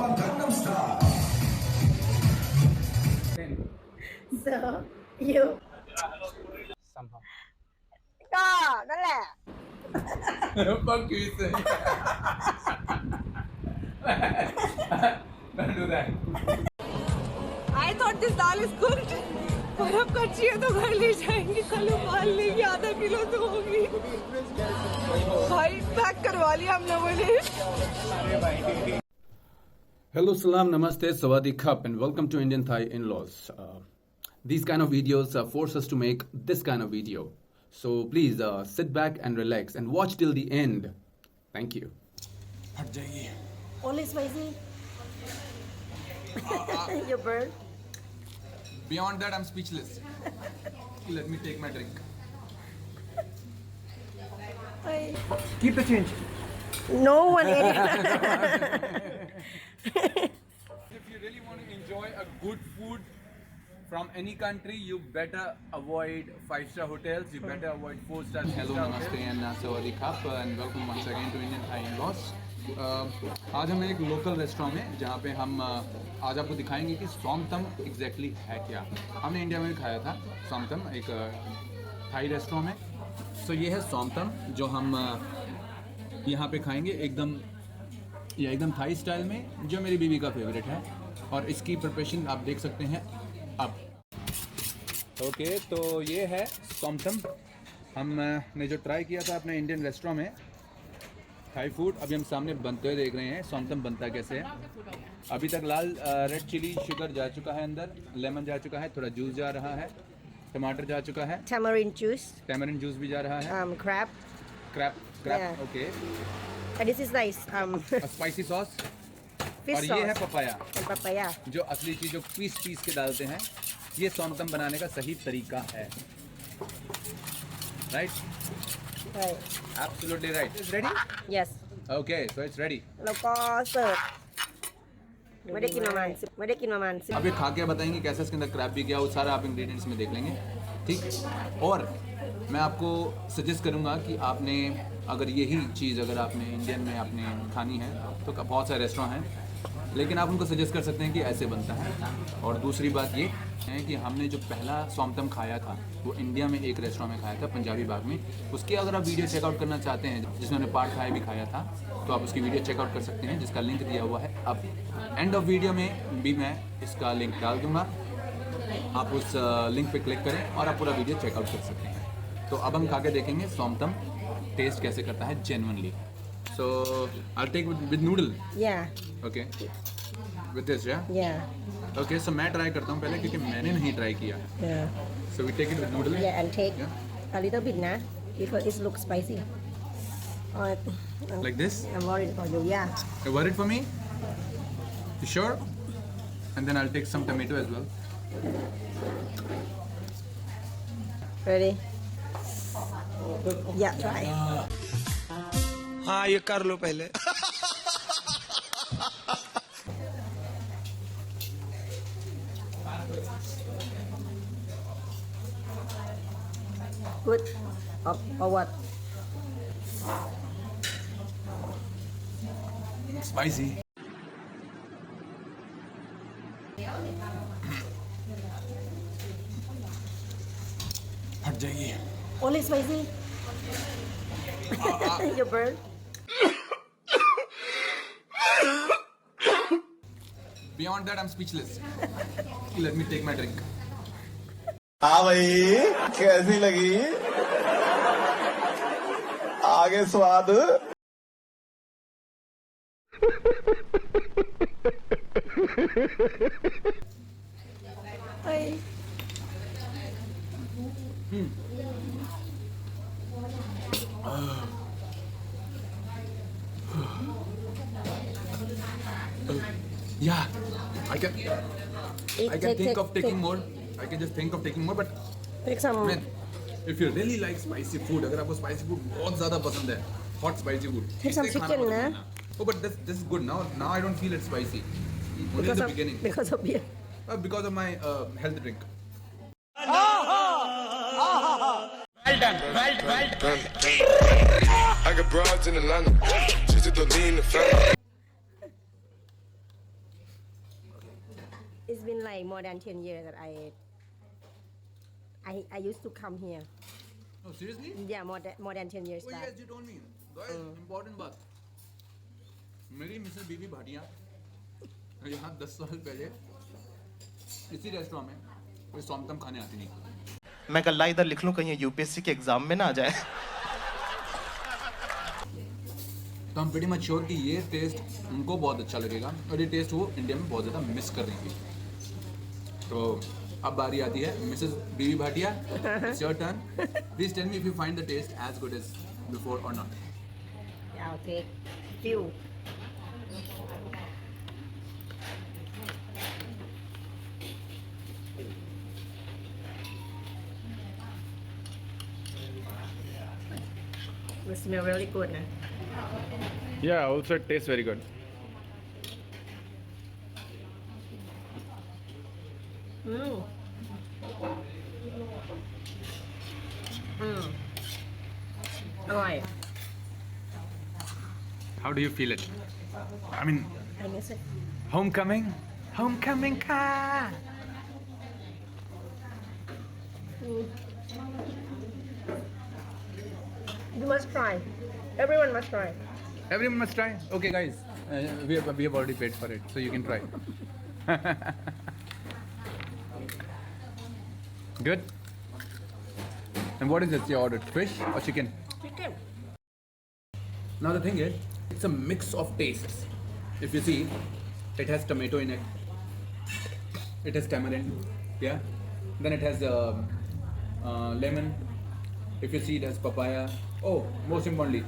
So you somehow. ก็นั่นแหละ Fuck you, say. Don't do that. I thought this dal is good. पर अब कच्ची है तो घर ले जाएंगे, कल उबाल लेंगे, आधा किलो तो होगी। भाई पैक करवा लिया हम लोगों ने। Hello, salam, namaste, sawadee khap, and welcome to Indian Thai in-laws. These kind of videos force us to make this kind of video. So please sit back and relax and watch till the end. Thank you. Only spicy. You burn. Beyond that, I'm speechless. Let me take my drink. Keep the change. No one ate If you really want to enjoy a good food from any country, you better avoid 5-star hotels. You better avoid 4-star. Hello, namaste, and sawadee khap, and welcome once again to Indian Thai in-laws. आज हम एक local restaurant में जहाँ पे हम आज आपको दिखाएंगे कि सोमतम एग्जैक्टली है क्या। हमने इंडिया में भी खाया था सोमतम, एक थाई रेस्टोरेंट में। सो ये है सोमतम जो हम यहाँ पे खाएंगे एकदम थाई स्टाइल में, जो मेरी बीवी का फेवरेट है। और इसकी प्रिपरेशन आप देख सकते हैं अब। ओके, तो ये है सोमतम। हमने जो ट्राई किया था अपने इंडियन रेस्टोरेंट में थाई फूड, अभी हम सामने बनते हुए देख रहे हैं सोमतम बनता कैसे है। अभी तक लाल रेड चिली शुगर जा चुका है अंदर, लेमन जा चुका है, थोड़ा जूस जा रहा है, टमाटर जा चुका है, tamarind juice. टैमरिन जूस भी जा रहा है, Crab. Crap Yeah. Okay, And this is nice. Spicy sauce. Fish और sauce. ये है पपाया, And papaya. जो असली चीज जो पीस के डालते हैं। ये सोमतम बनाने का सही तरीका है। Right, Right. Absolutely right. Is ready? Yes. Okay, so it's ready. แล้วก็เสิร์ฟไม่ได้กินประมาณ10 अभी खा के बताएंगे कैसे इसके अंदर क्रैब भी गया, वो सारा आप इंग्रेडिएंट्स में देख लेंगे, ठीक। और मैं आपको सजेस्ट करूंगा कि आपने अगर यही चीज़ अगर आपने इंडियन में आपने खानी है तो बहुत सारे रेस्टोरेंट हैं, लेकिन आप उनको सजेस्ट कर सकते हैं कि ऐसे बनता है। और दूसरी बात ये है कि हमने जो पहला सोमतम खाया था वो इंडिया में एक रेस्टोरेंट में खाया था, पंजाबी बाग में। उसकी अगर आप वीडियो चेकआउट करना चाहते हैं, जिसमें हमने पार्ट खाया भी खाया था, तो आप उसकी वीडियो चेकआउट कर सकते हैं, जिसका लिंक दिया हुआ है। अब एंड ऑफ वीडियो में भी मैं इसका लिंक डाल दूँगा, आप उस लिंक पे क्लिक करें और आप पूरा वीडियो चेकआउट कर सकते हैं। तो अब हम खा के देखेंगे सोमतम टेस्ट कैसे करता है genuinely. So I take with noodle. Yeah. Okay, with this, या Yeah. ओके। सो मैं ट्राई करता हूँ पहले, क्योंकि मैंने नहीं ट्राई किया। Yeah. So we take it with noodle. Yeah, and take a little bit na because it looks spicy. Like this? I'm worried for you. Yeah. You worried for me? You sure? And then I'll take some tomato as well. Ready? Yeah, try. हाँ ये कर लो पहले। Good. Or what? Spicy. हट जाइए। Only spicy. You burn. Beyond that, I'm speechless. Let me take my drink. हाँ भाई, कैसी लगी? आगे स्वाद। Hey. Yeah, I can think of taking more. I can just think of taking more, but Take some. man, if you really like spicy food, अगर आपको spicy food बहुत ज़्यादा पसंद है, hot spicy food, Take some इससे खाना chicken मत ना. खाना। Oh, but this is good now. Now I don't feel it spicy. Only in the beginning. Because of beer. Because of my health drink. I got broads in Atlanta. Just to lean the family. like more than 10 years that I used to come here. No, seriously? Yeah, more than 10 years Oh back. yes, you told me. Guys, important बात. मेरी Mrs BB Bhatia यहाँ 10 साल पहले इसी restaurant में कोई सोमतम खाने आती नहीं. मैं गल्ला इधर लिख लूं कहीं यूपीएससी के एग्जाम में ना आ जाए. तो हम pretty much sure कि ये टेस्ट उनको बहुत अच्छा लगेगा और ये टेस्ट वो इंडिया में बहुत ज़्यादा मिस कर रही थी. तो अब बारी आती है Mrs BB Bhatia. It's your turn. Please tell me if you find the taste as good as before or not. Yeah, I'll take few. It smells really good. Yeah, also it tastes very good. Mm. Mm. Alright. How do you feel it? I mean, I miss it. homecoming? Homecoming ka! You must try. Everyone must try. Everyone must try. Okay, guys, we have already paid for it, so you can try. Good. And what is this you ordered? Fish or chicken? Chicken. Now the thing is, it's a mix of tastes. If you see, it has tomato in it. It has tamarind, yeah. Then it has lemon. If you see, it has papaya. Oh, most importantly,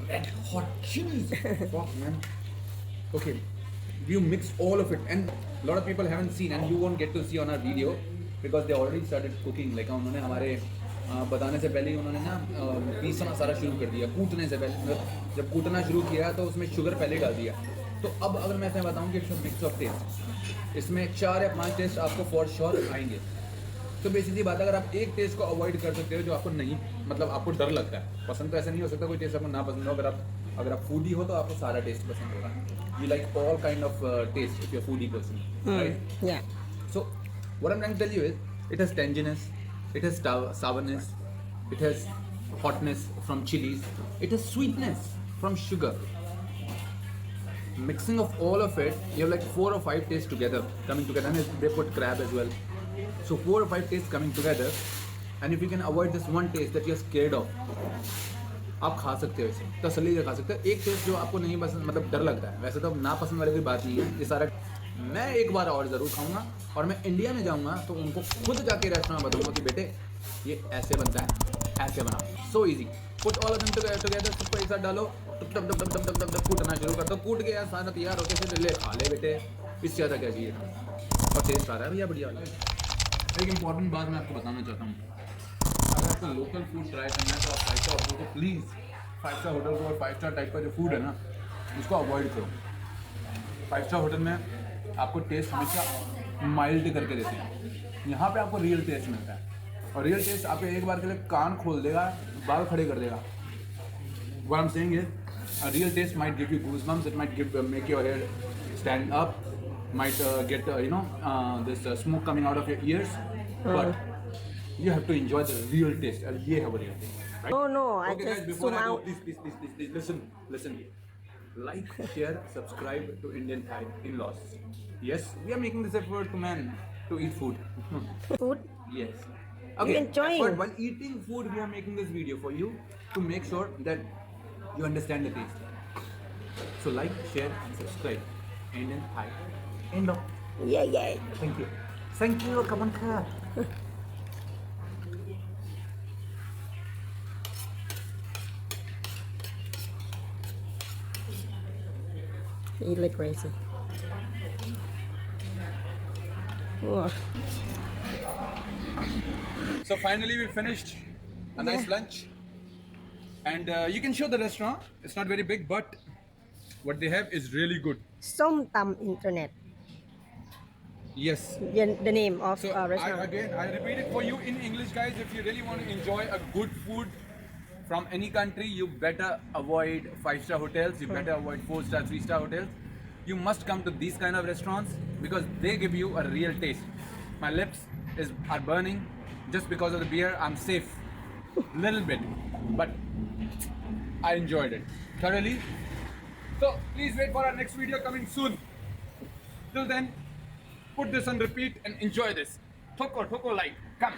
red hot cheese. Fuck, man. Okay, you mix all of it, and a lot of people haven't seen, and you won't get to see on our video because they already started cooking. Like उन्होंने हमारे बताने से पहले ही उन्होंने ना पीसना सारा शुरू कर दिया. कूटने से पहले जब कूटना शुरू किया तो उसमें शुगर पहले डाल दिया. तो अब अगर मैं तुम्हें बताऊं कि इट्स मिक्स ऑफ टेस्ट, इसमें 4 या 5 टेस्ट आपको फॉर श्योर आएंगे. तो बेसिकली बात अगर आप एक टेस्ट को अवॉइड कर सकते हो जो आपको नहीं मतलब आपको डर लगता है, पसंद तो ऐसा नहीं हो सकता कोई टेस्ट आपको ना पसंद हो. अगर आप फूडी हो तो आपको सारा टेस्ट पसंद होगा. You like all kind of taste if you are foodie person, right? Yeah. So what I'm trying to tell you is it has tanginess, it has sourness, it has hotness from chilies, it has sweetness from sugar. Mixing of all of it, you have like 4 or 5 tastes together coming together, and they put crab as well. So 4 or 5 tastes coming together, and if you can avoid this one taste that you're scared of, आप खा सकते हो इसे तसल्ली से खा सकते हो. एक टेस्ट जो आपको नहीं पसंद मतलब डर लगता है, वैसे तो ना पसंद वाली कोई बात नहीं है. ये सारा मैं एक बार और ज़रूर खाऊंगा, और मैं इंडिया में जाऊंगा तो उनको खुद जाके रेस्टोरेंट में बताऊंगा कि बेटे ये ऐसे बनता है, ऐसे बनाओ. So easy. Put all of them together, सबको एक साथ डालो, टप टप टप टप टप टप कूटना शुरू कर दो. कूट के यार सारा तैयार होके फिर ले खा ले बेटे. इससे ज़्यादा क्या चाहिए. और टेस्ट आ रहा है भैया बढ़िया. एक इम्पॉर्टेंट बात मैं आपको बताना चाहता हूँ, अगर आपको लोकल फूड ट्राई करना है तो आप 5 स्टार होटल को प्लीज़ 5 स्टार होटल को और 5 स्टार टाइप का जो फूड है ना उसको अवॉइड करो. 5 स्टार होटल में आपको टेस्ट हमेशा माइल्ड करके देते हैं. यहाँ पे आपको रियल टेस्ट मिलता है, और रियल टेस्ट आपको एक बार के लिए कान खोल देगा, बाल खड़े कर देगा. What I'm saying is, a real taste might give you goosebumps. It might make your hair stand up, might get this smoke coming out of your ears, but you have to enjoy the real taste. ये है वो real taste. Right? Oh no, I Okay, guys, just before zoom I go, out. please listen. Like, share, subscribe to Indian Thai in-laws. Yes, we are making this effort to eat food. Food. Yes. You're enjoying. Effort. While eating food, we are making this video for you to make sure that you understand the taste. So like, share, and subscribe. Indian Thai in-law. Yeah. Thank you. Thank you. Come on, ka. You look crazy. Oh. So finally we finished a nice lunch, and you can show the restaurant. It's not very big, but what they have is really good. Somtum Internet. Yes. The name of So restaurant. I repeat it for you in English, guys. If you really want to enjoy a good food from any country, you better avoid 5-star hotels. You better avoid 4-star, 3-star hotels. you must come to these kind of restaurants because they give you a real taste. My lips are burning just because of the beer. I'm safe, little bit, but I enjoyed it thoroughly. So please wait for our next video coming soon. Till then, put this on repeat and enjoy this. Thoko like, come.